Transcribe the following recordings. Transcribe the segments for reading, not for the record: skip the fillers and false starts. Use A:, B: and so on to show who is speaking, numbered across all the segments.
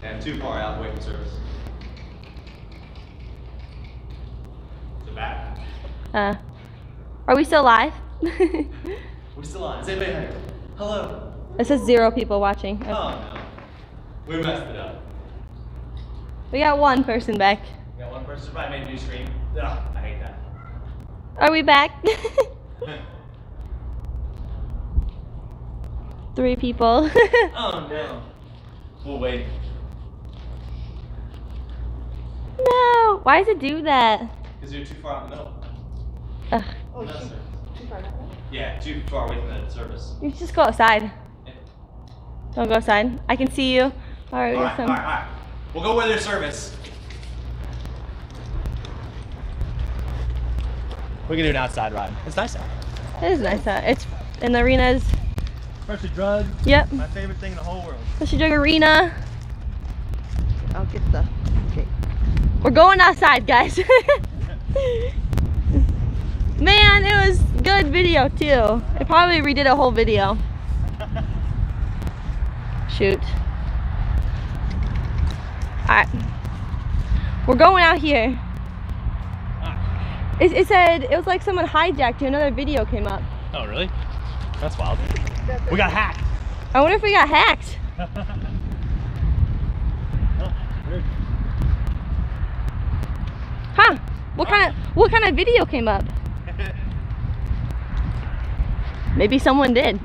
A: And too far out, wait for service. So back.
B: Are we still live?
A: We're still on. Is anybody here? Hello.
B: It says 0 people watching. Okay.
A: Oh no. We messed it up.
B: We got 1 person back.
A: We got 1 person probably made a new screen. Ugh, I hate that.
B: Are we back? 3 people.
A: Oh no. We'll wait.
B: No. Why does it do that?
A: Because you're too far out in the middle.
B: Ugh.
A: Oh, no, too far out? Yeah, too far away from the service.
B: You just go outside.
A: Yeah.
B: Don't go outside. I can see you. Alright,
A: Alright. We'll go where there's service. We can do an outside ride. It's nice out.
B: It is nice out. It's in the arenas.
A: Freshly drugged.
B: Yep.
A: My favorite thing in the whole world.
B: Freshly drug arena.
C: I'll get the gate.
B: We're going outside, guys. Man, it was good video too. I probably redid a whole video. Shoot. Alright. We're going out here. It said, it was like someone hijacked you. Another video came up.
A: Oh, really? That's wild. We got hacked.
B: I wonder if we got hacked. Huh? What kind of video came up? Maybe someone did.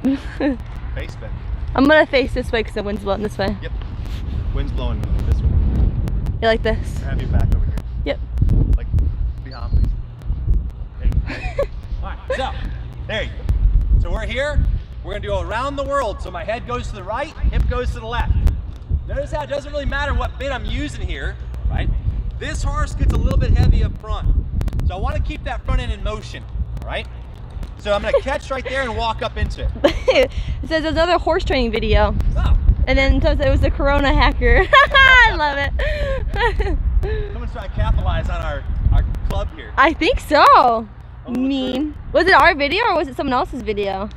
A: Face bend.
B: I'm gonna face this way because the wind's blowing this way.
A: Yep. Wind's blowing this way.
B: You like this?
A: Have your back over here.
B: Yep.
A: Like behind me. Alright, so there you go. So we're here. We're gonna go around the world. So my head goes to the right, hip goes to the left. Notice how it doesn't really matter what bit I'm using here, right? This horse gets a little bit heavy up front. So I want to keep that front end in motion, right? So I'm gonna catch right there and walk up into it.
B: It says there's another horse training video.
A: Oh.
B: And then it says it was the Corona hacker. I love it.
A: Someone's trying to capitalize on our club here.
B: I think so.
A: Oh,
B: Mean. Was it our video or was it someone else's video?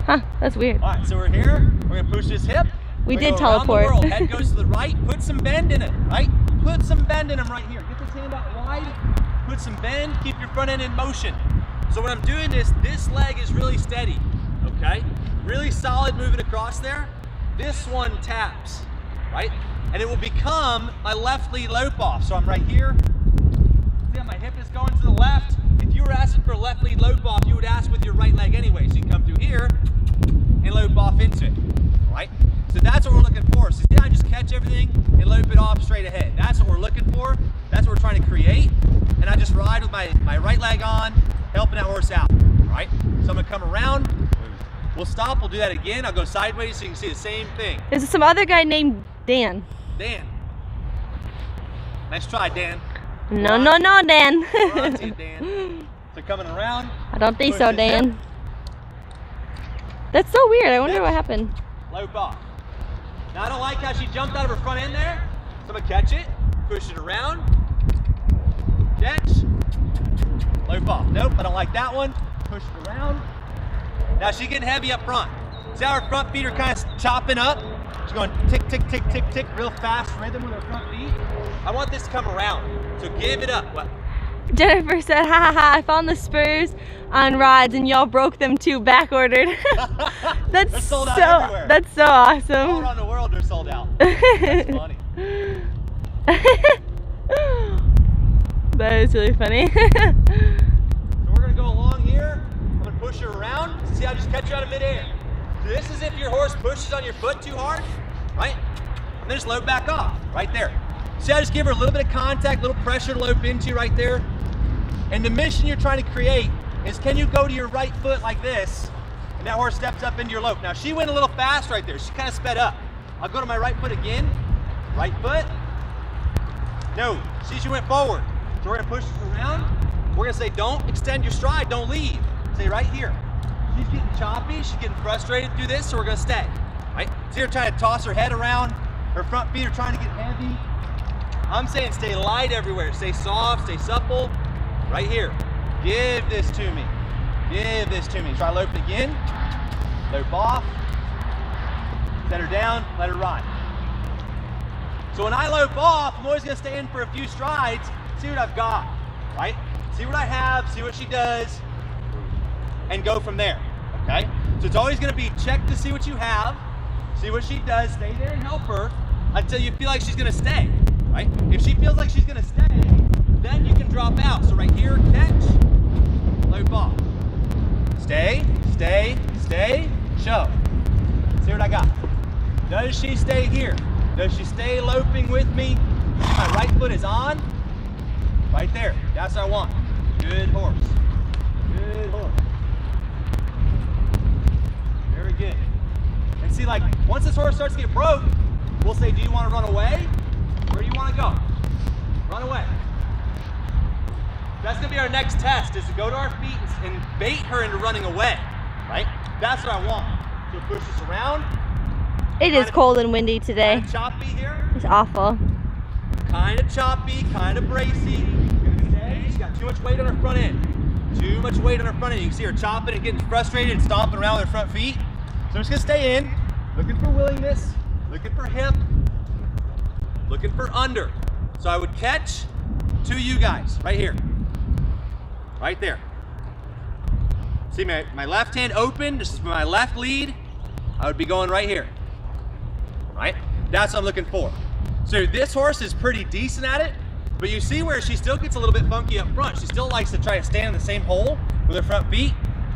B: Huh, that's weird.
A: All right, so we're here. We're gonna push this hip.
B: We did
A: go around the
B: teleport.
A: world. Head goes to the right. Put some bend in it, right? Put some bend in them right here. Get this hand out wide. Put some bend. Keep your front end in motion. So when I'm doing this leg is really steady, okay? Really solid moving across there. This one taps, right? And it will become my left lead lope off. So I'm right here. See how my hip is going to the left? If you were asking for a left lead lope off, you would ask with your right leg anyway. So you can come through here and lope off into it, right? So that's what we're looking for. So see how I just catch everything and lope it off straight ahead. That's what we're looking for. That's what we're trying to create. And I just ride with my right leg on, helping that horse out, right? So I'm gonna come around, we'll stop, we'll do that again. I'll go sideways so you can see the same thing.
B: Is some other guy named Dan?
A: Dan. Nice try, Dan.
B: No, Dan.
A: We're on to you, Dan. So coming around.
B: I don't think so, Dan.
A: Hip.
B: That's so weird. I wonder what happened.
A: Lope off. Now I don't like how she jumped out of her front end there. So I'm gonna catch it, push it around, catch, lope off. Nope, I don't like that one. Push it around. Now she's getting heavy up front. See how her front feet are kind of chopping up? She's going tick, tick, tick, tick, tick, real fast rhythm with her front feet. I want this to come around, so give it up. What?
B: Jennifer said, ha ha ha, I found the spurs on rods and y'all broke them too, back ordered. That's
A: they're sold out everywhere.
B: That's so awesome.
A: All around the world they're sold out. That's funny.
B: That is really funny.
A: So we're gonna go along here. I'm gonna push her around. See how I just catch you out of midair. So this is if your horse pushes on your foot too hard, right? And then just lope back off, right there. See how I just give her a little bit of contact, a little pressure to lope into right there. And the mission you're trying to create is, can you go to your right foot like this, and that horse steps up into your lope. Now she went a little fast right there. She kind of sped up. I'll go to my right foot again. Right foot. No, see she went forward. So we're gonna push this around. We're gonna say, don't extend your stride, don't leave. Stay right here. She's getting choppy, she's getting frustrated through this, so we're gonna stay, right? See her trying to toss her head around. Her front feet are trying to get heavy. I'm saying stay light everywhere. Stay soft, stay supple. Right here. Give this to me. Give this to me. Try lope it again. Lope off. Set her down, let her ride. So when I lope off, I'm always gonna stay in for a few strides, see what I've got, right? See what I have, see what she does, and go from there, okay? So it's always gonna be check to see what you have, see what she does, stay there and help her until you feel like she's gonna stay, right? If she feels like she's gonna stay, then you can drop out. So right here, catch, lope off. Stay, stay, stay, show. See what I got. Does she stay here? Does she stay loping with me? My right foot is on. Right there. That's what I want. Good horse. Good horse. Very good. And see, like, once this horse starts to get broke, we'll say, do you want to run away? Or do you want to go? Run away. That's going to be our next test, is to go to our feet and bait her into running away, right? That's what I want. So push this around.
B: It is cold and windy today.
A: Kind of choppy here.
B: It's awful.
A: Kind of choppy, kind of bracy. She's got too much weight on her front end. Too much weight on her front end. You can see her chopping and getting frustrated and stomping around with her front feet. So I'm just going to stay in, looking for willingness, looking for hip, looking for under. So I would catch to you guys, right here. Right there. See my left hand open, this is my left lead. I would be going right here. Right? That's what I'm looking for. So this horse is pretty decent at it, but you see where she still gets a little bit funky up front. She still likes to try to stand in the same hole with her front feet.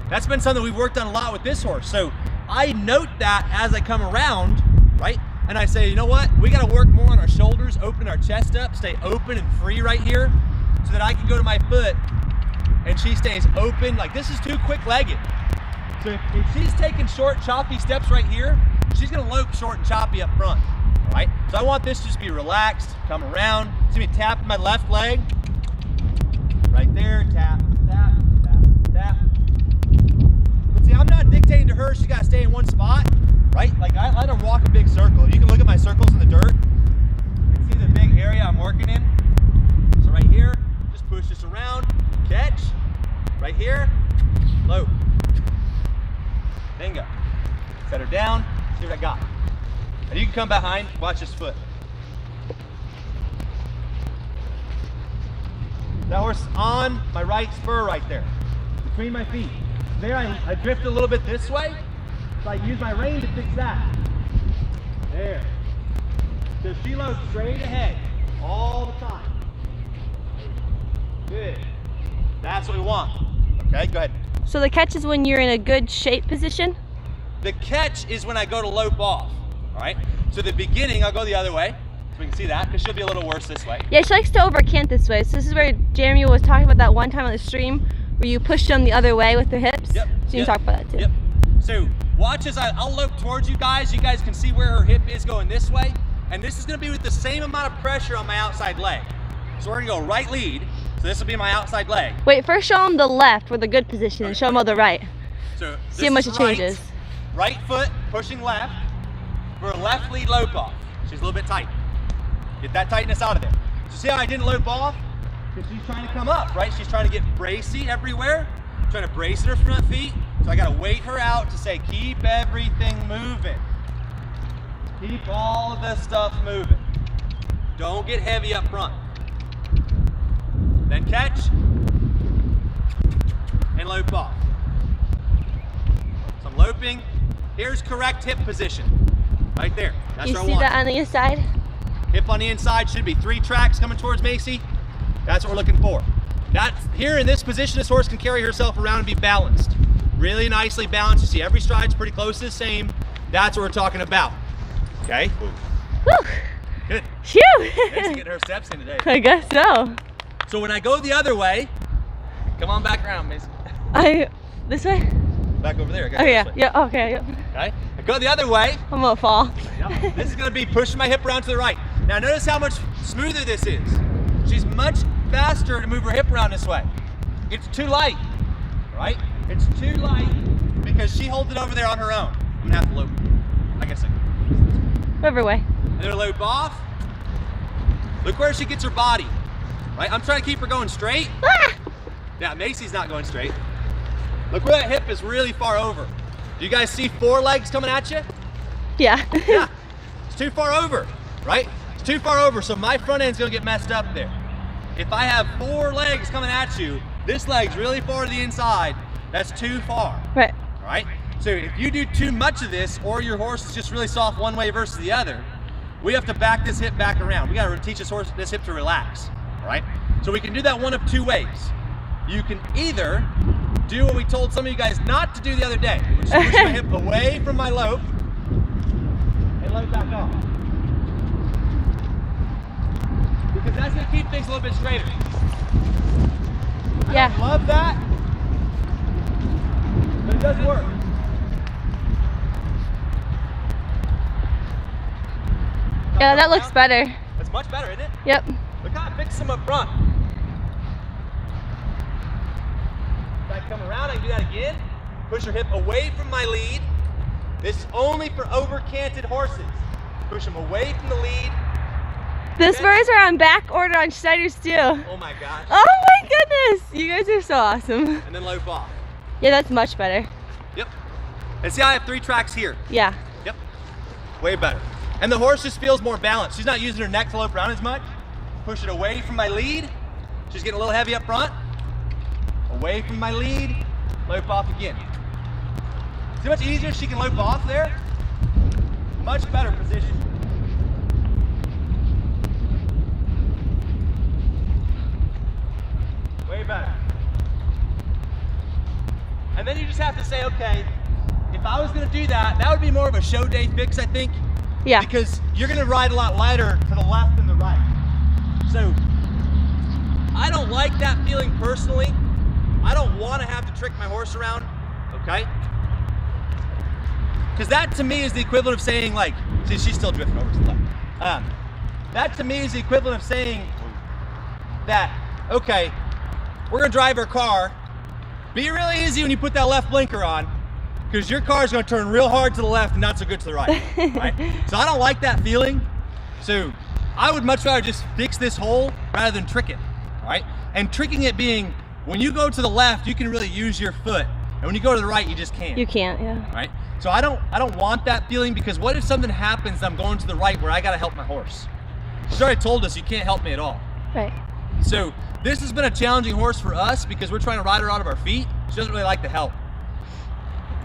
A: That's been something we've worked on a lot with this horse. So I note that as I come around, right? And I say, you know what? We got to work more on our shoulders, open our chest up, stay open and free right here so that I can go to my foot and she stays open. Like, this is too quick-legged. So if she's taking short, choppy steps right here, she's gonna lope short and choppy up front, all right? So I want this to just be relaxed, come around. See me tapping my left leg. Right there, tap, tap, tap, tap. But see, I'm not dictating to her, she's gotta stay in one spot, right? Like, I let her walk a big circle. You can look at my circles in the dirt and see the big area I'm working in. So right here, just push this around, catch. Right here, lope. Bingo. Set her down, see what I got. And you can come behind, watch this foot. That horse on my right spur right there, between my feet. There I drift a little bit this way, so I use my rein to fix that. There. So she lopes straight ahead, all the time. Good. That's what we want. Okay, go ahead.
B: So the catch is when you're in a good shape position?
A: The catch is when I go to lope off, all right? So the beginning, I'll go the other way, so we can see that, because she'll be a little worse this way.
B: Yeah, she likes to overcant this way. So this is where Jeremy was talking about that one time on the stream, where you pushed them the other way with the hips.
A: Yep.
B: So you can talk about that too.
A: Yep. So watch as I'll lope towards you guys. You guys can see where her hip is going this way. And this is gonna be with the same amount of pressure on my outside leg. So we're gonna go right lead. So this will be my outside leg.
B: Wait, first show them the left with a good position and show them the right.
A: So
B: see how much it changes.
A: Right foot pushing left for a left lead lope off. She's a little bit tight. Get that tightness out of there. So see how I didn't lope off? Because she's trying to come up, right? She's trying to get bracy everywhere, trying to brace her front feet. So I gotta wait her out to say, keep everything moving. Keep all of this stuff moving. Don't get heavy up front. Then catch and lope off. So I'm loping. Here's correct hip position. Right there. That's
B: You
A: what I
B: see
A: want.
B: that on the inside?
A: Hip on the inside, should be 3 tracks coming towards Macy. That's what we're looking for. That's here in this position, this horse can carry herself around and be balanced. Really nicely balanced. You see every stride's pretty close to the same. That's what we're talking about. Okay?
B: Whew.
A: Good.
B: Phew.
A: Thanks for getting her steps in today.
B: I guess so.
A: So when I go the other way, come on back around, Macy.
B: This way?
A: Back over there. I gotta
B: Oh
A: go
B: yeah,
A: this way.
B: yeah, okay. Yep.
A: Okay? I go the other way.
B: I'm gonna fall.
A: Yep. This is gonna be pushing my hip around to the right. Now notice how much smoother this is. She's much faster to move her hip around this way. It's too light, right? It's too light because she holds it over there on her own. I'm gonna have to loop. I guess I can.
B: Whatever way.
A: And then loop off. Look where she gets her body, right? I'm trying to keep her going straight.
B: Ah!
A: Now Macy's not going straight. Look where that hip is really far over. Do you guys see 4 legs coming at you?
B: Yeah.
A: Yeah, it's too far over, right? It's too far over, so my front end's gonna get messed up there. If I have 4 legs coming at you, this leg's really far to the inside, that's too far.
B: Right.
A: All right? So if you do too much of this, or your horse is just really soft one way versus the other, we have to back this hip back around. We gotta teach this hip to relax, all right? So we can do that one of 2 ways. You can either do what we told some of you guys not to do the other day, which is push my hip away from my lope and let it back off. Because that's gonna keep things a little bit straighter. I don't love that, but it does work.
B: Yeah, that looks better.
A: That's much better, isn't it?
B: Yep.
A: Look how I fixed them up front. If I come around, I can do that again. Push your hip away from my lead. This is only for over-canted horses. Push them away from the lead.
B: The spurs are on back order on Schneider's too.
A: Oh my gosh.
B: Oh my goodness. You guys are so awesome.
A: And then lope off.
B: Yeah, that's much better.
A: Yep. And see how I have 3 tracks here?
B: Yeah.
A: Yep. Way better. And the horse just feels more balanced. She's not using her neck to lope around as much. Push it away from my lead. She's getting a little heavy up front. Away from my lead. Lope off again. See how much easier she can lope off there? Much better position. Way better. And then you just have to say, okay, if I was gonna do that, that would be more of a show day fix, I think.
B: Yeah.
A: Because you're gonna ride a lot lighter to the left than the right. So, I don't like that feeling personally. I don't wanna have to trick my horse around, okay? Because that to me is the equivalent of saying like, see, she's still drifting over to the left. That to me is the equivalent of saying that, okay, we're gonna drive our car. Be really easy when you put that left blinker on, because your car's gonna turn real hard to the left and not so good to the right, right? So I don't like that feeling. So I would much rather just fix this hole rather than trick it, all right? And tricking it being, when you go to the left, you can really use your foot. And when you go to the right, you just can't.
B: You can't, yeah.
A: All right? So I don't want that feeling, because what if something happens and I'm going to the right where I gotta help my horse? She's already told us you can't help me at all.
B: Right.
A: So this has been a challenging horse for us because we're trying to ride her out of our feet. She doesn't really like the help.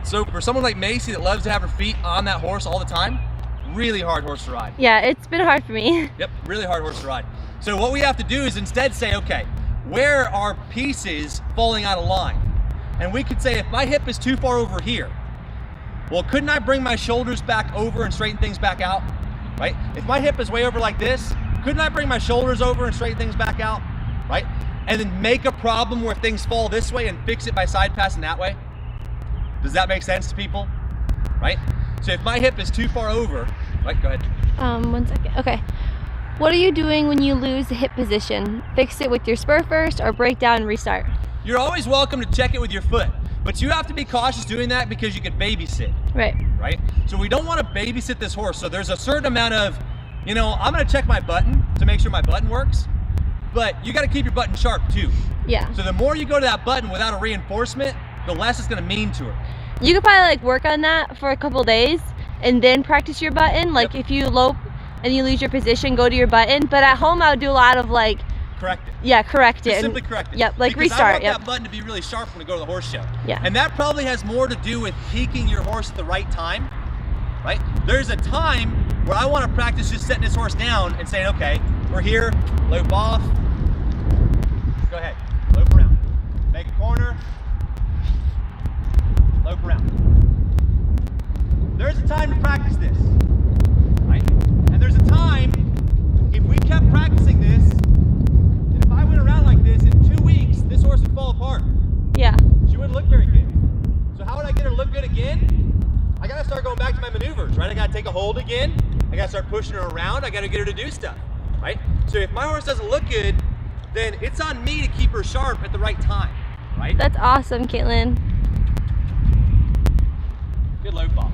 A: So for someone like Macy that loves to have her feet on that horse all the time, really hard horse to ride.
B: Yeah, it's been hard for me.
A: Yep, really hard horse to ride. So what we have to do is instead say, okay, where are pieces falling out of line? And we could say, if my hip is too far over here, well, couldn't I bring my shoulders back over and straighten things back out, right? If my hip is way over like this, couldn't I bring my shoulders over and straighten things back out, right? And then make a problem where things fall this way and fix it by side passing that way? Does that make sense to people, right? So if my hip is too far over, right, go ahead.
B: 1 second, okay. What are you doing when you lose the hip position? Fix it with your spur first or break down and restart?
A: You're always welcome to check it with your foot, but you have to be cautious doing that because you could babysit. Right? So we don't want to babysit this horse. So there's a certain amount of, you know, I'm going to check my button to make sure my button works, but you got to keep your button sharp too.
B: Yeah.
A: So the more you go to that button without a reinforcement, the less it's going to mean to her.
B: You could probably like work on that for a couple days and then practice your button. Like if you lope and you lose your position, go to your button. But at home I would do a lot of like,
A: correct it.
B: Yeah, correct
A: Just
B: it.
A: Simply correct it.
B: Yep, like
A: because
B: restart.
A: I want that button to be really sharp when we go to the horse show.
B: Yeah.
A: And that probably has more to do with peaking your horse at the right time, right? There's a time where I want to practice just setting this horse down and saying, okay, we're here, lope off. Go ahead, lope around. Make a corner, lope around. There's a time to practice this, right? And there's a time, if we kept practicing this, and if I went around like this, in 2 weeks, this horse would fall apart.
B: Yeah.
A: She wouldn't look very good. So how would I get her to look good again? I gotta start going back to my maneuvers, right? I gotta take a hold again. I gotta start pushing her around. I gotta get her to do stuff, right? So if my horse doesn't look good, then it's on me to keep her sharp at the right time, right?
B: That's awesome, Caitlin.
A: Good lope off.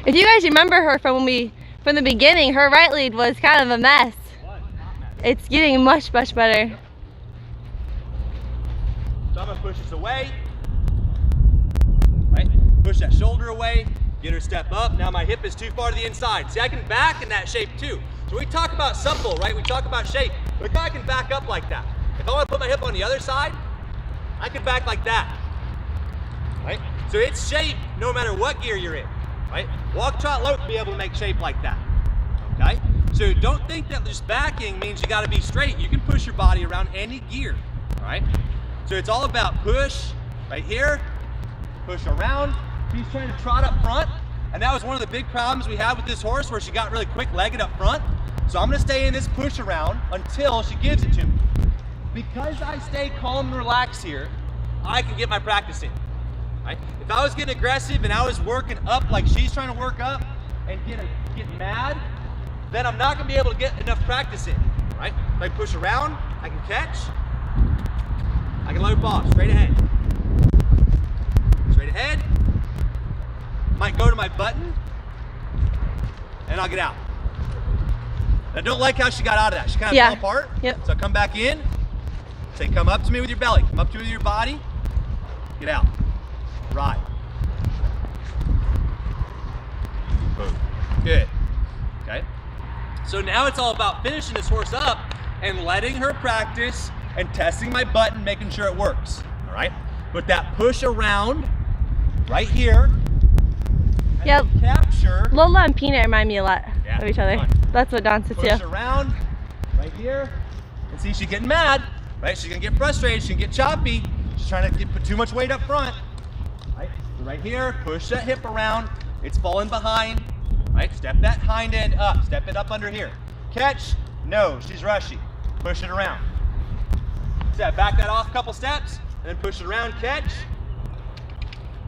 B: If you guys remember her from the beginning, her right lead was kind of a mess. It's getting much better.
A: So I'm gonna push this away, right? Push that shoulder away. Get her step up. Now my hip is too far to the inside. See, I can back in that shape too. So we talk about supple, right? We talk about shape. Look how I can back up like that. If I want to put my hip on the other side, I can back like that, right? So it's shape no matter what gear you're in, right? Walk, trot, lope, be able to make shape like that, okay? So don't think that just backing means you got to be straight. You can push your body around any gear, all right? So it's all about push right here, push around. She's trying to trot up front, and that was one of the big problems we had with this horse where she got really quick-legged up front. So I'm gonna stay in this push around until she gives it to me. Because I stay calm and relaxed here, I can get my practice in, right? If I was getting aggressive and I was working up like she's trying to work up and get mad, then I'm not gonna be able to get enough practice in, right? If I push around, I can catch, I can lope off, straight ahead. Straight ahead. Might go to my button, and I'll get out. I don't like how she got out of that. She kind of fell apart.
B: Yep.
A: So I come back in, say, come up to me with your belly, come up to me with your body, get out, ride. Boom. Good. Okay. So now it's all about finishing this horse up and letting her practice and testing my button, making sure it works. All right. With that push around right here.
B: Yep.
A: Capture.
B: Lola and Peanut remind me a lot of each other.
A: Fun.
B: That's what Don said too.
A: Push around right here. And see, she's getting mad, right? She's gonna get frustrated, she can get choppy. She's trying to put too much weight up front. Right? So right here, push that hip around. It's falling behind. Right? Step that hind end up. Step it up under here. Catch. No, she's rushy. Push it around. So back that off a couple steps, and then push it around, catch.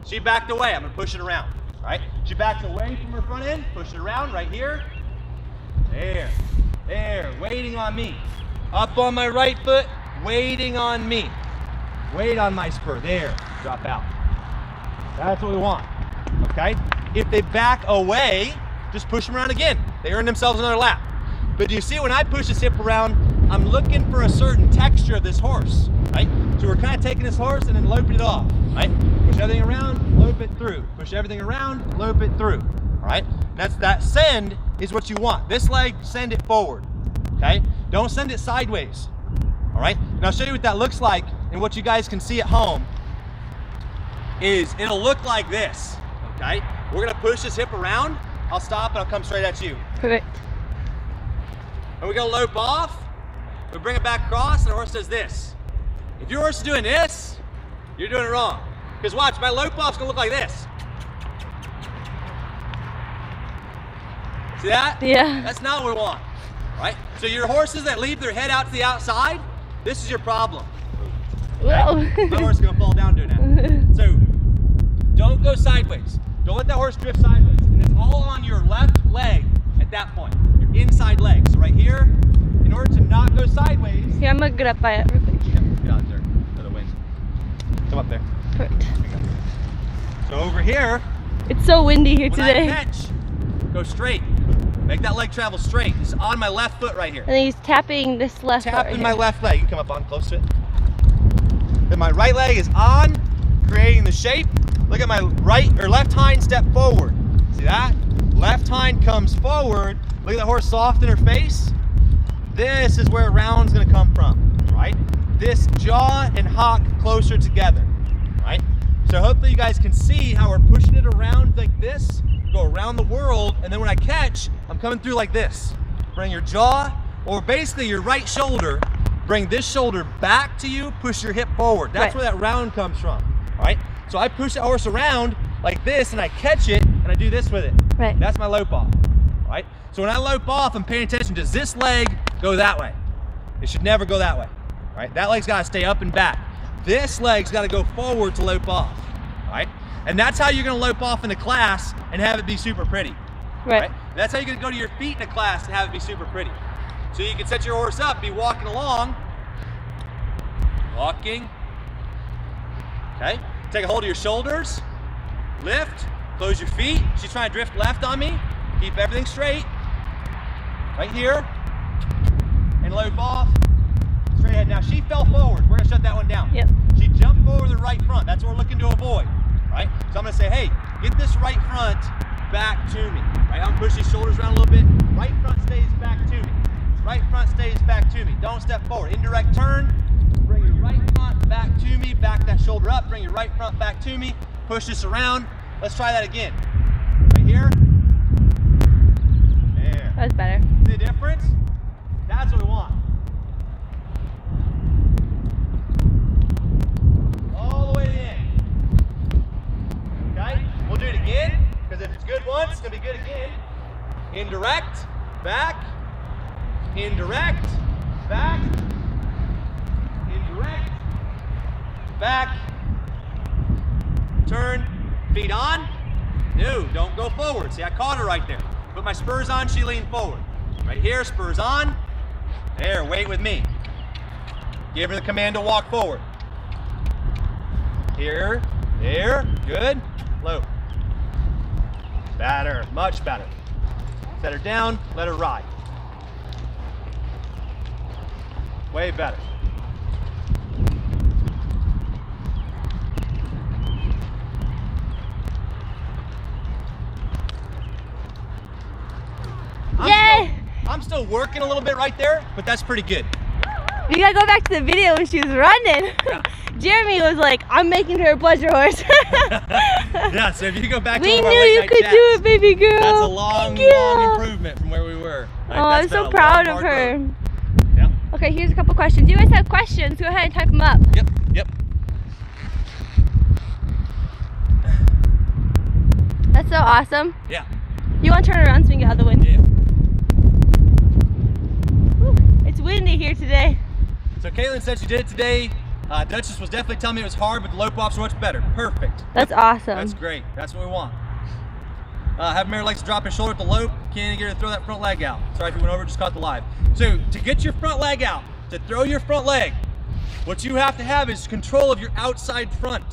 A: She backed away. I'm gonna push it around. Right? She backs away from her front end, push it around right here. There, waiting on me. Up on my right foot, waiting on me. Wait on my spur, there, drop out. That's what we want, okay? If they back away, just push them around again. They earn themselves another lap. But do you see when I push this hip around, I'm looking for a certain texture of this horse, right? So we're kind of taking this horse and then loping it off, right? Push everything around, lope it through. Push everything around, lope it through, all right? That send is what you want. This leg, send it forward, okay? Don't send it sideways, all right? And I'll show you what that looks like, and what you guys can see at home is it'll look like this, okay? We're gonna push this hip around. I'll stop and I'll come straight at you.
B: Perfect.
A: And we're gonna lope off, we bring it back across, and the horse does this. If your horse is doing this, you're doing it wrong. Because watch, my lope off's gonna look like this. See that?
B: Yeah.
A: That's not what we want, right? So your horses that leave their head out to the outside, this is your problem.
B: Whoa.
A: My horse is gonna fall down doing that. So don't go sideways. Don't let that horse drift sideways. And it's all on your left leg at that point. Your inside leg. So right here, in order to not go sideways.
B: Here, I'm gonna get up by it real quick.
A: Yeah, get out there for the wind. Come up there.
B: Perfect.
A: So over here,
B: It's so windy here
A: when
B: today.
A: I catch, go straight. Make that leg travel straight. It's on my left foot right here.
B: And then he's tapping this left foot
A: Tapping
B: right
A: my
B: here.
A: left leg. You can come up on close to it. Then my right leg is on, creating the shape. Look at my right or left hind step forward. See that? Left hind comes forward. Look at the horse soft in her face. This is where round's gonna come from, right? This jaw and hock closer together, right? So hopefully you guys can see how we're pushing it around like this, go around the world, and then when I catch, I'm coming through like this. Bring your jaw, or basically your right shoulder, bring this shoulder back to you, push your hip forward. That's where that round comes from, right? So I push that horse around like this, and I catch it, and I do this with it.
B: Right.
A: That's my lope off, right? So when I lope off, I'm paying attention. Does this leg go that way? It should never go that way, right? That leg's gotta stay up and back. This leg's gotta go forward to lope off, right? And that's how you're gonna lope off in a class and have it be super pretty,
B: Right.
A: That's how you're gonna go to your feet in a class and have it be super pretty. So you can set your horse up, be walking along, walking, okay? Take a hold of your shoulders, lift, close your feet. She's trying to drift left on me. Keep everything straight, right here, and lope off, straight ahead. Now she fell forward, we're gonna shut that one down.
B: Yep.
A: She jumped forward the right front, that's what we're looking to avoid, right? So I'm gonna say, hey, get this right front back to me. Right, I'm pushing these shoulders around a little bit. Right front stays back to me. Right front stays back to me. Don't step forward. Indirect turn. Bring your right front back to me. Back that shoulder up. Bring your right front back to me. Push this around. Let's try that again. Right here. There.
B: That was better.
A: See the difference? That's what we want. All the way to the end. Okay? We'll do it again, because if it's good once, it's going to be good again. Indirect, back, indirect, back, indirect, back, turn, feet on. No, don't go forward. See, I caught her right there. Put my spurs on, she leaned forward. Right here, spurs on. There, wait with me. Give her the command to walk forward. Here, there, good. Low. Better, much better. Set her down, let her ride. Way better. I'm still working a little bit right there, but that's pretty good.
B: You gotta go back to the video when she was running.
A: Yeah.
B: Jeremy was like, I'm making her a pleasure horse.
A: Yeah, so if you go back to
B: we
A: one of our
B: knew
A: late
B: you
A: night
B: could
A: chats,
B: do it, baby girl.
A: That's a long, long improvement from where we were. Right?
B: Oh, I'm so proud of her.
A: Yeah.
B: Okay, here's a couple questions. You guys have questions, go ahead and type them up.
A: Yep, yep.
B: That's so awesome.
A: Yeah.
B: You want to turn around so we can get out of the wind?
A: Yeah.
B: Whew, it's windy here today.
A: So Caitlin said she did it today. Duchess was definitely telling me it was hard, but the lope offs are much better. Perfect.
B: That's awesome.
A: That's great. That's what we want. Have Mary likes to drop his shoulder at the lope. Can't get her to throw that front leg out. Sorry if you went over, just caught the live. So to get your front leg out, to throw your front leg, what you have to have is control of your outside front,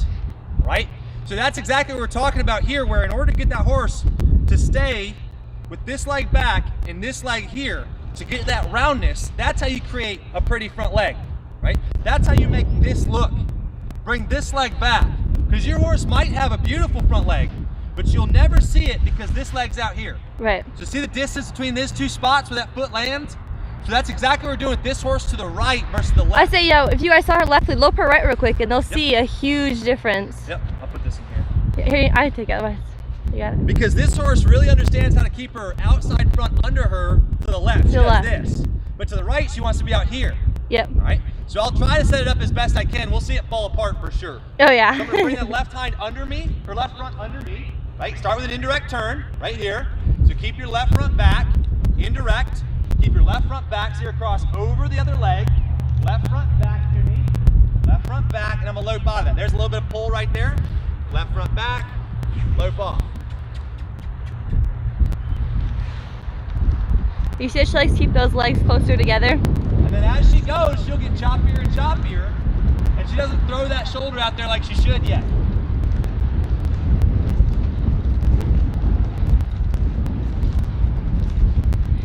A: right? So that's exactly what we're talking about here, where in order to get that horse to stay with this leg back and this leg here, to get that roundness, that's how you create a pretty front leg, right? That's how you make this look. Bring this leg back, because your horse might have a beautiful front leg, but you'll never see it because this leg's out here.
B: Right.
A: So see the distance between these two spots where that foot lands? So that's exactly what we're doing with this horse to the right versus the left.
B: I say, yo, if you guys saw her left, lope her right real quick and they'll see a huge difference.
A: Yep, I'll put this in here.
B: Here, I take it otherwise. You got it.
A: Because this horse really understands how to keep her outside front under her to the left. She does this. But to the right, she wants to be out here.
B: Yep.
A: All right? So I'll try to set it up as best I can. We'll see it fall apart for sure.
B: Oh, yeah.
A: So I'm going to bring that left hind under me, or left front under me. Right? Start with an indirect turn right here. So keep your left front back, indirect. Keep your left front back, so you're across over the other leg. Left front back to me. Left front back, and I'm going to lope out of that. There's a little bit of pull right there. Left front back, lope off.
B: You said she likes to keep those legs closer together.
A: And then as she goes, she'll get choppier and choppier, and she doesn't throw that shoulder out there like she should yet.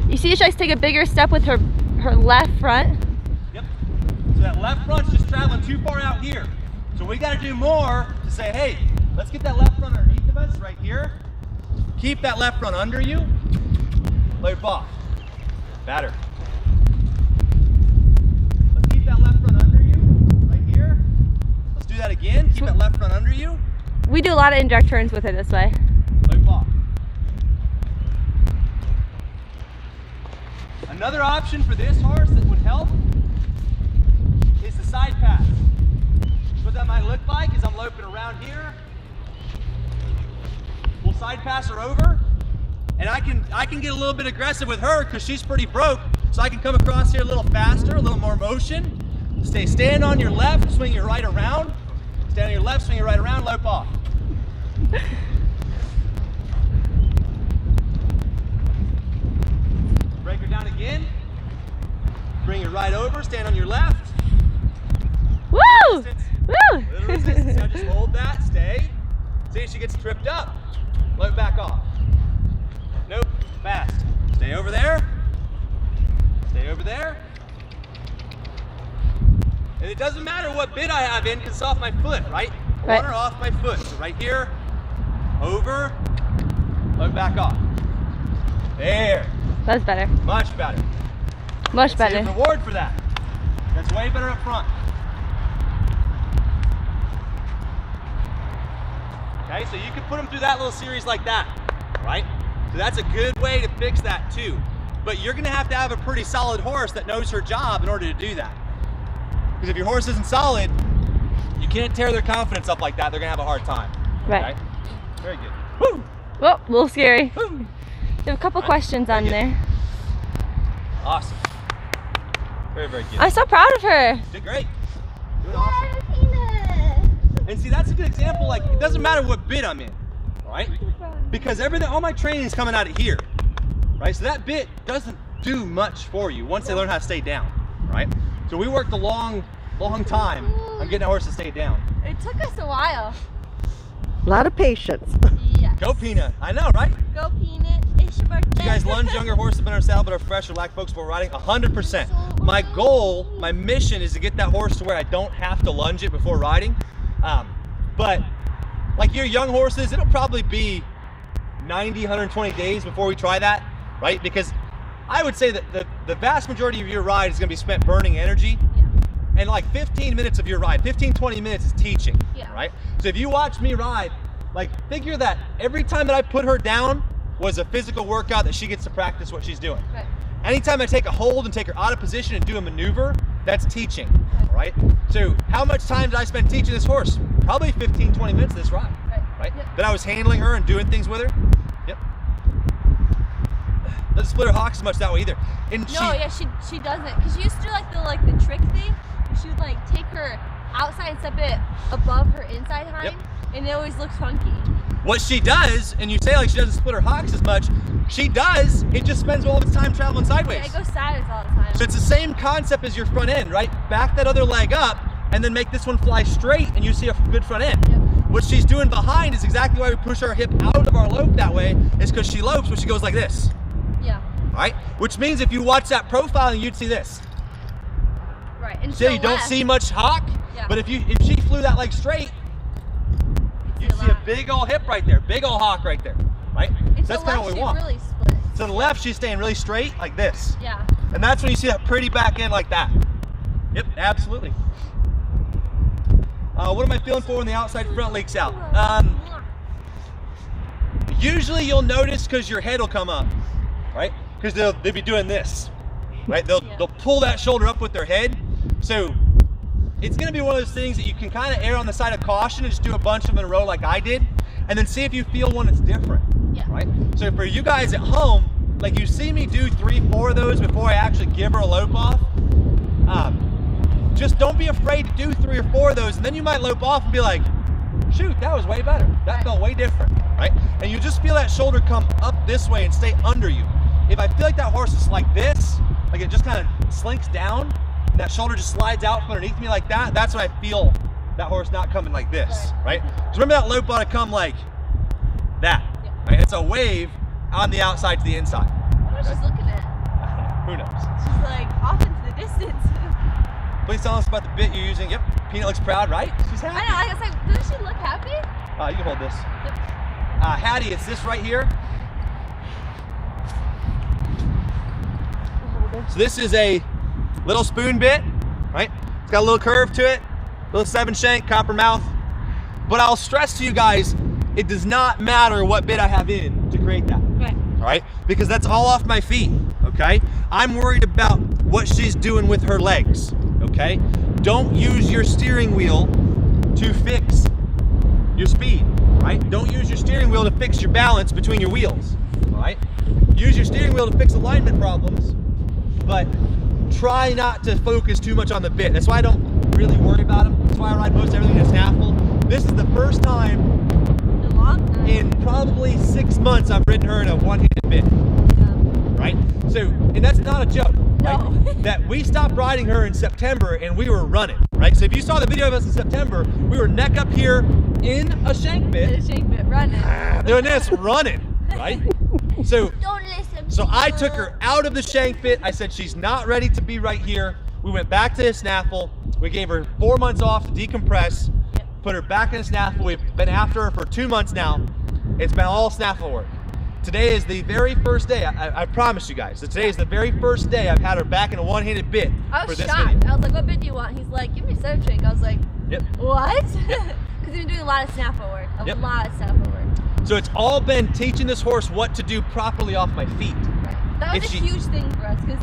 B: You see she likes to take a bigger step with her left front.
A: Yep. So that left front's just traveling too far out here. So we got to do more to say, hey, let's get that left front underneath of us right here. Keep that left front under you. Lope off. Better. Let's keep that left front under you right here. Let's do that again. Keep that left front under you.
B: We do a lot of indirect turns with her this way.
A: Lope off. Another option for this horse that would help is the side pass. What that might look like is I'm loping around here. We'll side pass her over, and I can get a little bit aggressive with her because she's pretty broke, so I can come across here a little faster, a little more motion. Stand on your left, swing your right around. Stand on your left, swing your right around, lope off. Break her down again. Bring her right over, stand on your left.
B: Woo! Woo!
A: Little resistance. Now just hold that, stay. See if she gets tripped up. Lope back off. Nope, fast. Stay over there. Stay over there. And it doesn't matter what bit I have in because it's off my foot, right? I want her off my foot. So right here, over, Load back off. There.
B: That's better.
A: Much better.
B: Much
A: See
B: better.
A: the reward for that. That's way better up front. Okay, so you can put them through that little series like that, right? So that's a good way to fix that too. But you're gonna have to have a pretty solid horse that knows her job in order to do that. Because if your horse isn't solid, you can't tear their confidence up like that. They're gonna have a hard time.
B: Right.
A: Okay? Very good. Woo!
B: Whoa, a little scary.
A: Woo!
B: There's a couple
A: Right.
B: questions on
A: Very good.
B: there.
A: Awesome. Very, very good.
B: I'm so proud of her.
A: Did great. Doing awesome. And see, that's a good example. Like, it doesn't matter what bit I'm in, all right? Because everything, all my training is coming out of here, right? So that bit doesn't do much for you once they learn how to stay down, right? So we worked a long time on getting that horse to stay down.
B: It took us a while.
C: A lot of patience.
B: Yes.
A: Go Peanut. I know, right?
B: Go Peanut. It's your birthday.
A: You guys lunge younger horses in our saddle but are fresh or lack folks for riding? 100%. My goal, my mission is to get that horse to where I don't have to lunge it before riding. But like your young horses, it'll probably be 90, 120 days before we try that, right? Because I would say that the vast majority of your ride is gonna be spent burning energy.
B: Yeah.
A: And like 15 minutes of your ride, 15, 20 minutes is teaching,
B: Yeah.
A: right? So if you watch me ride, like figure that every time that I put her down was a physical workout that she gets to practice what she's doing.
B: Right.
A: Anytime I take a hold and take her out of position and do a maneuver, that's teaching, all right? So how much time did I spend teaching this horse? Probably 15, 20 minutes this ride, right?
B: Yep.
A: That I was handling her and doing things with her. Yep. Doesn't split her hocks as much that way either. And
B: No, yeah, she doesn't. Because she used to do like the trick thing. She would like take her outside and step it above her inside hind, and it always looks funky.
A: what she does, and you say like she doesn't split her hocks as much, she does, it just spends all of its time traveling sideways.
B: Yeah, it goes sideways all the time.
A: So it's the same concept as your front end, right? Back that other leg up and then make this one fly straight and you see a good front end.
B: Yep.
A: What she's doing behind is exactly why we push our hip out of our lope that way, is because she lopes, but she goes like this,
B: Yeah.
A: all right? Which means if you watch that profiling, you'd see this.
B: Right. And
A: See,
B: to
A: you
B: the
A: don't
B: left,
A: see much hock,
B: Yeah.
A: but if she flew that leg straight, you'd see a
B: left.
A: big old hip right there, big old hock right there, right?
B: And
A: So that's
B: to the
A: kind of
B: left,
A: what we
B: she
A: want.
B: really splits.
A: To the left, she's staying really straight like this.
B: Yeah.
A: And that's when you see that pretty back end like that. Yep, absolutely. What am I feeling for when the outside front leaks out? Usually you'll notice because your head will come up, right? Because they'll be doing this, right? They'll pull that shoulder up with their head. So it's gonna be one of those things that you can kind of err on the side of caution and just do a bunch of them in a row like I did, and then see if you feel one that's different,
B: Yeah.
A: right? So for you guys at home, like you see me do 3, 4 of those before I actually give her a lope off. Just don't be afraid to do 3 or 4 of those, and then you might lope off and be like, shoot, that was way better. That felt way different, right? And you just feel that shoulder come up this way and stay under you. If I feel like that horse is like this, like it just kind of slinks down, and that shoulder just slides out from underneath me like that, that's when I feel that horse not coming like this, right? Because remember that lope ought to come like that, right? It's a wave on the outside to the inside.
B: What is she looking at?
A: Who knows?
B: She's like off into the distance.
A: Please tell us about the bit you're using. Yep, Peanut looks proud, right? She's happy.
B: I know, I was like, doesn't she look happy?
A: You can hold this.
B: Yep.
A: Hattie, it's this right here. So this is a little spoon bit, right? It's got a little curve to it, little 7 shank, copper mouth. But I'll stress to you guys, it does not matter what bit I have in to create that.
B: Right.
A: All right? Because that's all off my feet, okay? I'm worried about what she's doing with her legs, okay? Don't use your steering wheel to fix your speed, right? Don't use your steering wheel to fix your balance between your wheels, all right? Use your steering wheel to fix alignment problems, but try not to focus too much on the bit. That's why I don't really worry about them. That's why I ride most everything in a snaffle. This is the first time
B: The long time.
A: in probably 6 months I've ridden her in a one-handed bit, right? So, and that's not a joke, right?
B: No.
A: That we stopped riding her in September and we were running, right? So if you saw the video of us in September, we were neck up here in a shank bit,
B: The shank bit running.
A: doing this, running, right? So,
B: Don't listen.
A: so I took her out of the shank bit. I said, she's not ready to be right here. We went back to the snaffle. We gave her 4 months off to decompress, put her back in the snaffle. We've been after her for 2 months now. It's been all snaffle work. today is the very first day, I promise you guys, that today is the very first day I've had her back in a one-handed bit for this
B: shocked.
A: video.
B: I was like, what bit do you want? He's like, give me a setup trick. I was like,
A: Yep.
B: what? Because he's been doing a lot of snap forward. A
A: Yep.
B: lot of snap forward.
A: So it's all been teaching this horse what to do properly off my feet.
B: Right. That was
A: If
B: a
A: she-
B: huge thing for us because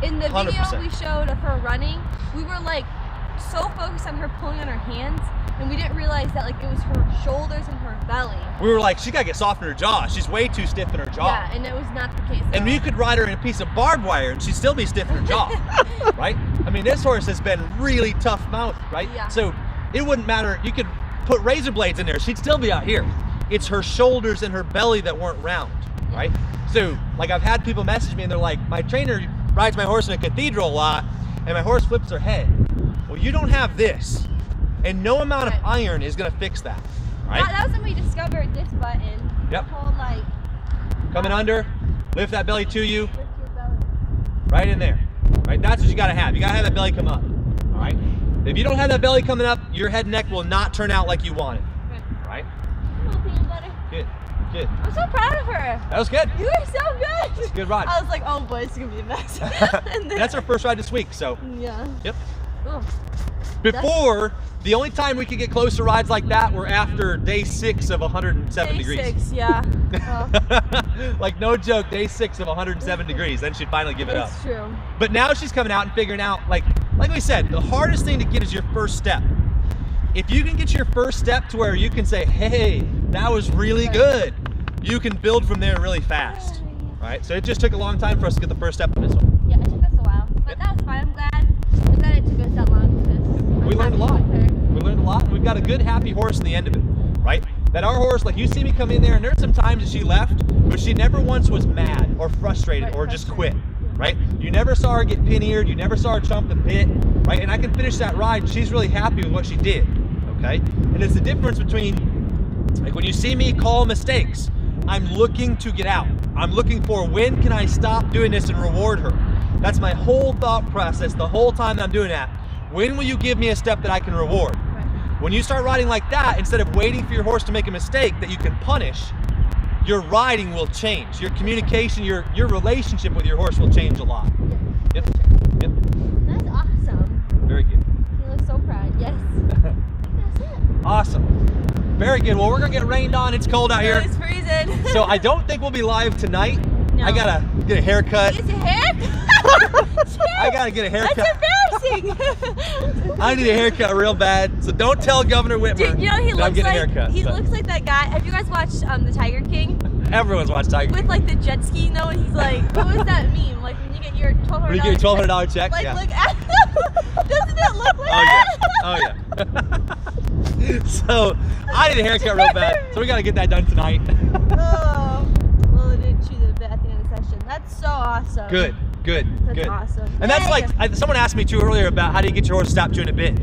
B: in the video
A: 100%.
B: we showed of her running, we were like so focused on her pulling on her hands, and we didn't realize that like it was her shoulders and her belly.
A: We were like, she gotta get soft in her jaw. She's way too stiff in her jaw.
B: Yeah, and it was not the case.
A: And you could ride her in a piece of barbed wire and she'd still be stiff in her jaw, right? I mean, this horse has been really tough mouth, right?
B: Yeah.
A: So it wouldn't matter. You could put razor blades in there. She'd still be out here. It's her shoulders and her belly that weren't round, right? So like I've had people message me and they're like, my trainer rides my horse in a cathedral a lot and my horse flips her head. Well, you don't have this. And no amount of iron is gonna fix that, right?
B: That was when we discovered this button.
A: Yep.
B: The whole like
A: Coming under, lift that belly to you,
B: lift your belly.
A: right in there, right? That's what you gotta have. You gotta have that belly come up, all right? If you don't have that belly coming up, your head and neck will not turn out like you want it, right?
B: Come on, peanut butter.
A: Good, good.
B: I'm so proud of her.
A: That was good.
B: You were so good.
A: That's a good ride.
B: I was like, oh boy, it's gonna be a mess. And then-
A: That's our first ride this week, so,
B: Yeah.
A: yep.
B: Ooh.
A: Before, the only time we could get close to rides like that were after day 6 of 107
B: Day
A: degrees.
B: 6, yeah.
A: Like no joke, day 6 of 107 degrees, then she'd finally give it up.
B: It's true.
A: But now she's coming out and figuring out, like we said, the hardest thing to get is your first step. If you can get your first step to where you can say, hey, that was really good, you can build from there really fast, right? So it just took a long time for us to get the first step on this one.
B: Yeah, it took us a while, but that was fine. I'm glad it took us that long because
A: We learned a
B: I'm
A: lot.
B: happy with her.
A: We learned a lot, and we've got a good, happy horse in the end of it, right? That our horse, like you see me come in there, and there's some times that she left, but she never once was mad or frustrated
B: Right,
A: or just quit,
B: frustrated.
A: right? You never saw her get pin-eared, you never saw her chump the pit, right? And I can finish that ride, she's really happy with what she did, okay? And it's the difference between, like when you see me call mistakes, I'm looking to get out. I'm looking for when can I stop doing this and reward her. That's my whole thought process the whole time that I'm doing that. When will you give me a step that I can reward?
B: Right.
A: When you start riding like that, instead of waiting for your horse to make a mistake that you can punish, your riding will change. Your communication, your relationship with your horse will change a lot. Yep. Yep.
B: That's awesome.
A: Very good.
B: You look so proud. Yes. That's it.
A: Awesome. Very good. Well, we're gonna get rained on. It's cold out here.
B: It's freezing.
A: So I don't think we'll be live tonight.
B: No.
A: I gotta get a haircut.
B: It's a haircut.
A: I gotta get a haircut.
B: That's embarrassing.
A: I need a haircut real bad. So don't tell Governor Whitmer
B: Dude, you know he
A: that I'm
B: looks
A: getting
B: like
A: a haircut.
B: he
A: So
B: looks like that guy. Have you guys watched the Tiger King
A: everyone's watched Tiger
B: with
A: King.
B: like the jet ski? No, and he's like, what was that meme? Like when you get your $1,200.
A: When you get a $1,200 check.
B: Like
A: Yeah.
B: look at doesn't it look like
A: Oh yeah.
B: that?
A: Oh yeah. So I need a haircut real bad. So we gotta get that done tonight.
B: Oh, well, it didn't chew the bit at the end of the session. That's so awesome.
A: Good. Good.
B: That's
A: Good.
B: awesome.
A: And that's
B: Yay.
A: like someone asked me too earlier about how do you get your horse to stop chewing a bit.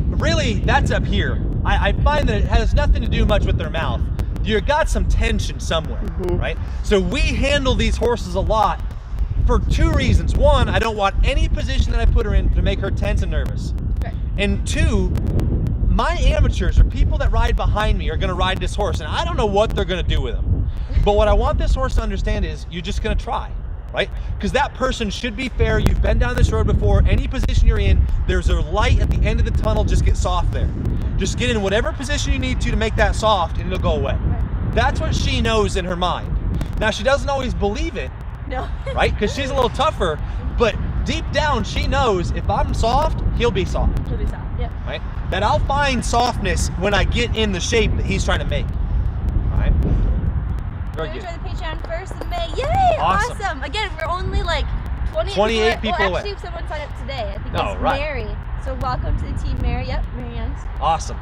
A: Really, that's up here. I find that it has nothing to do much with their mouth. You've got some tension somewhere, right? So we handle these horses a lot for 2 reasons. 1, I don't want any position that I put her in to make her tense and nervous.
B: Right.
A: And 2, my amateurs or people that ride behind me are gonna ride this horse and I don't know what they're gonna do with him. But what I want this horse to understand is you're just gonna try, right? Because that person should be fair. You've been down this road before. Any position you're in, there's a light at the end of the tunnel. Just get soft there. Just get in whatever position you need to make that soft and it'll go away.
B: Right.
A: That's what she knows in her mind. Now she doesn't always believe it,
B: No.
A: right? Because she's a little tougher, but deep down she knows if I'm soft, he'll be soft,
B: He'll be soft. Yep.
A: right? That I'll find softness when I get in the shape that he's trying to make, all right? Very
B: We
A: good.
B: join the Patreon first in May. Yay!
A: Awesome.
B: Again, we're only like
A: 28 people
B: well,
A: away.
B: actually, someone signed up today. I think
A: Oh,
B: it's
A: right.
B: Mary. So welcome to the team, Mary. Yep, Mary Ann's.
A: Awesome.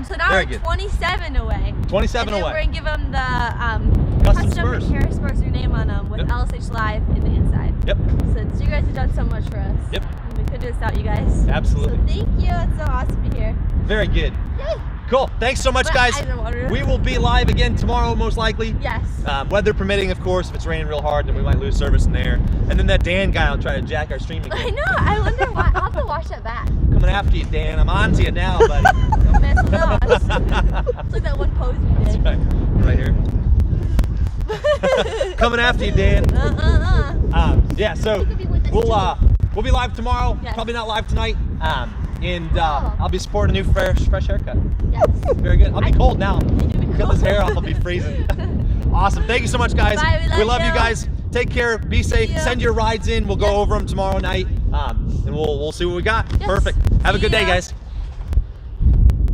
B: So now
A: Very
B: we're
A: good.
B: 27 away.
A: 27
B: and then
A: away.
B: we're gonna give them the
A: Custom spurs.
B: hair spurs, your name on them with
A: Yep.
B: LSH Live in the inside.
A: Yep.
B: So you guys have done so much for us.
A: Yep.
B: And we couldn't do this without you guys.
A: Absolutely.
B: So thank you. It's so awesome to be here.
A: Very good.
B: Yay!
A: Cool. Thanks so much,
B: But
A: guys.
B: I don't want to-
A: We will be live again tomorrow, most likely.
B: Yes.
A: Weather permitting, of course. If it's raining real hard, then we might lose service in there. And then that Dan guy will try to jack our stream
B: I
A: again.
B: know. I wonder why. I'll have to watch that back.
A: Coming after you, Dan. I'm on to you now, buddy.
B: Don't mess with us. It's like that one pose we did.
A: That's right. Right here. Coming after you, Dan. Yeah, so we'll be live tomorrow.
B: Yes.
A: Probably not live tonight. I'll be sporting a new fresh haircut.
B: Yes.
A: Very good. I'll be cold now.
B: You'll be
A: Cut this
B: cold.
A: hair off. I'll be freezing. Awesome. Thank you so much, guys.
B: Bye, we love
A: love you
B: you.
A: guys. Take care. Be safe.
B: See ya.
A: Send your rides in. We'll go over them tomorrow night, and we'll see what we got.
B: Yes.
A: Perfect. Have a good
B: See
A: day,
B: ya.
A: guys.